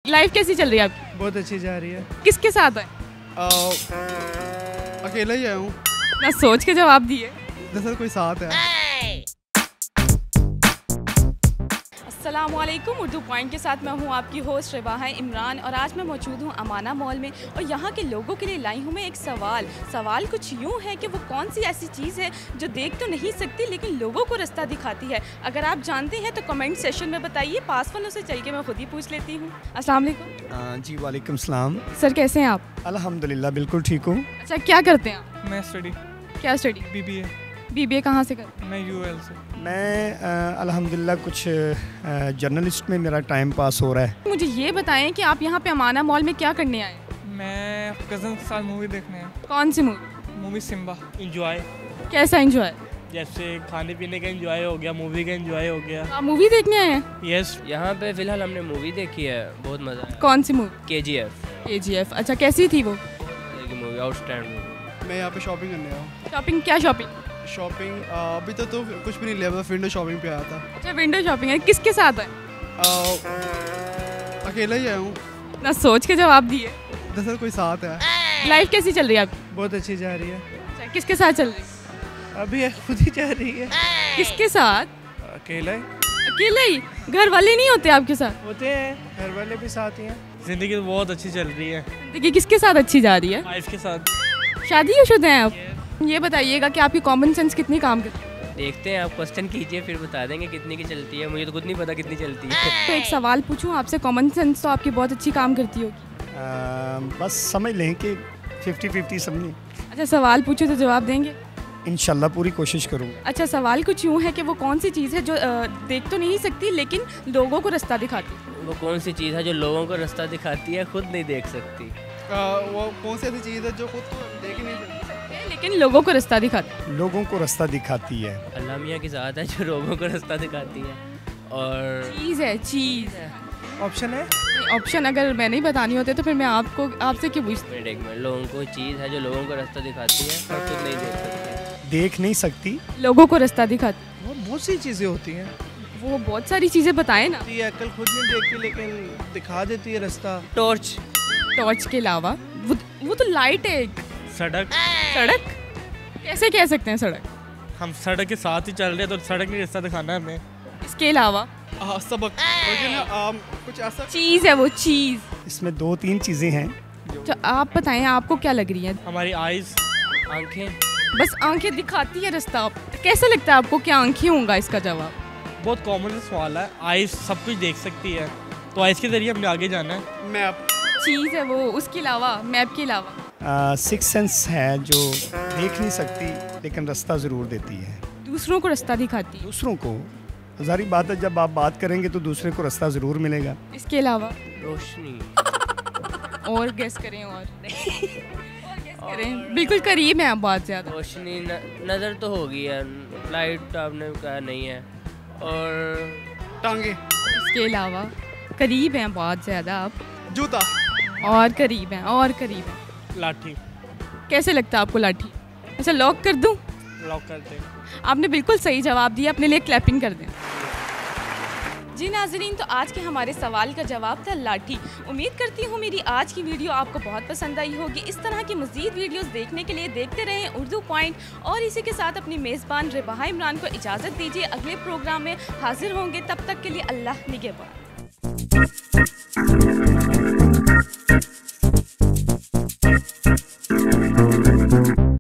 Life कैसी चल रही है आपकी? बहुत अच्छी जा रही है। किसके साथ है? अकेला ही आया हूँ। ना सोच के जवाब दिए। दरअसल कोई साथ है। अस्सलामुअलैकुम, उर्दू पॉइंट के साथ मैं हूँ आपकी होस्ट रिवाहा इमरान और आज मैं मौजूद हूँ अमाना मॉल में और यहाँ के लोगों के लिए लाई हूँ मैं एक सवाल कुछ यूँ है कि वो कौन सी ऐसी चीज़ है जो देख तो नहीं सकती लेकिन लोगों को रास्ता दिखाती है। अगर आप जानते हैं तो कमेंट सेशन में बताइए, पास वालों से चल के मैं खुद ही पूछ लेती हूँ। अस्सलाम वालेकुम। जी वालेकुम सलाम। सर कैसे हैं आप? अल्हम्दुलिल्लाह बिल्कुल ठीक हूँ। अच्छा, क्या करते हैं आप? मैं स्टडी क्या स्टडी? बीबीए कहाँ से करते हैं? मैं यूएल से। मैं अल्हम्दुलिल्लाह कुछ जर्नलिस्ट में मेरा टाइम पास हो रहा है। मुझे ये बताएं कि आप यहाँ पे अमाना मॉल में क्या करने आए? मैं कज़न के साथ मूवी देखने आया। कौन सी मूवी? मूवी सिम्बा। इंजॉय, कैसा एंजॉय? जैसे खाने पीने का एंजॉय हो गया, मूवी का एंजॉय हो गया। आप मूवी देखने आए हैं? यस। यहाँ पे फिलहाल हमने मूवी देखी है, बहुत मज़ा आया। कौन सी मूवी? KGF। KGF। अच्छा, कैसी थी वो? Movie outstanding. मैं यहाँ पे शॉपिंग करने आया हूँ। शॉपिंग? क्या शॉपिंग? शॉपिंग अभी तो कुछ भी नहीं लिया, बस विंडो शॉपिंग पे आया था। अच्छा, विंडो शॉपिंग है। किसके साथ है? अकेला ही आया हूँ। ना सोच के जवाब दिए। दरअसल कोई साथ है। लाइफ कैसी चल रही है आपकी? बहुत अच्छी जा रही है। अच्छा, किसके साथ चल रही है? अभी खुद ही जा रही है। किसके साथ? अकेला ही अकेले ही? घर वाले नहीं होते आपके साथ? होते हैं, घर वाले भी साथ ही हैं। जिंदगी तो बहुत अच्छी चल रही है। देखिए, किसके साथ अच्छी जा रही है? वाइफ के साथ। शादीशुदा हैं आप? ये बताइएगा कि आपकी कॉमन सेंस कितनी काम करती है? देखते हैं, आप क्वेश्चन कीजिए फिर बता देंगे कितनी की चलती है। मुझे तो खुद नहीं पता कितनी चलती है। तो एक सवाल पूछूं आपसे, कॉमन सेंस तो आपकी बहुत अच्छी काम करती होगी। बस समझ लें कि 50-50 समझें। अच्छा, सवाल पूछूं तो जवाब देंगे? इंशाल्लाह पूरी कोशिश करूँगा। अच्छा, सवाल कुछ यूँ है कि वो कौन सी चीज़ है जो देख तो नहीं सकती लेकिन लोगों को रास्ता दिखाती है? वो कौन सी चीज़ है जो लोगों को रास्ता दिखाती है, खुद नहीं देख सकती? वो कौन सी ऐसी चीज़ है जो खुद तो देख ही नहीं सकती लेकिन लोगों को रास्ता दिखाती है? लोगों को रास्ता दिखाती है। अल्लाह मियाँ की ज़ात है जो लोगों को रास्ता दिखाती है। और चीज़ है, चीज़। ऑप्शन है। ऑप्शन अगर मैं नहीं बतानी होते तो फिर मैं आपसे क्यों पूछती? एक मिनट, लोगों को चीज़ है जो लोगों को रास्ता दिखाती है और खुद नहीं देख सकती। देख नहीं सकती, लोगों को रास्ता दिखाती। वो बहुत सी चीज़ें होती हैं। वो बहुत सारी चीज़ें बताएं ना। ये अक्ल खुद नहीं देखती लेकिन दिखा देती है रास्ता। टॉर्च। टॉर्च के अलावा वो तो लाइट है। सड़क। सड़क? कैसे कह सकते हैं सड़क? हम सड़क के साथ ही चल रहे हैं तो सड़क नहीं रास्ता दिखाना है हमें। इसके अलावा? सबक। लेकिन कुछ ऐसा चीज़ है, वो चीज़। इसमें 2-3 चीज़ें हैं। तो आप बताएं, आपको क्या लग रही है? हमारी आइज़। आंखें। बस आंखें दिखाती है रास्ता। कैसा लगता है आपको, क्या आंखें होगा इसका जवाब? बहुत कॉमन सवाल है। आइज़ सब कुछ देख सकती है तो आइज़ के ज़रिए हमें आगे जाना है। मैप। चीज़ है वो, उसके अलावा, मैप के अलावा? 6 सेंस है जो देख नहीं सकती लेकिन रास्ता ज़रूर देती है। दूसरों को रास्ता दिखाती है? दूसरों को ज़ाहिर बात है, जब आप बात करेंगे तो दूसरे को रास्ता ज़रूर मिलेगा। इसके अलावा? रोशनी। और गेस करें और गेस करें। बिल्कुल करीब है आप, बहुत ज़्यादा। रोशनी नज़र तो होगी है, लाइट आपने कहा नहीं है। और टांगे। इसके अलावा? करीब हैं बहुत ज़्यादा आप। जूता। और करीब हैं, और करीब हैं। लाठी। कैसे लगता है आपको लाठी? अच्छा, लॉक कर दूं? लॉक करते हैं। आपने बिल्कुल सही जवाब दिया, अपने लिए क्लैपिंग कर दें। जी नाज़रीन, तो आज के हमारे सवाल का जवाब था लाठी। उम्मीद करती हूँ मेरी आज की वीडियो आपको बहुत पसंद आई होगी। इस तरह की मज़ीद वीडियोस देखने के लिए देखते रहें उर्दू पॉइंट और इसी के साथ अपनी मेज़बान रिवाहा इमरान को इजाज़त दीजिए। अगले प्रोग्राम में हाजिर होंगे, तब तक के लिए अल्लाह निगहबान।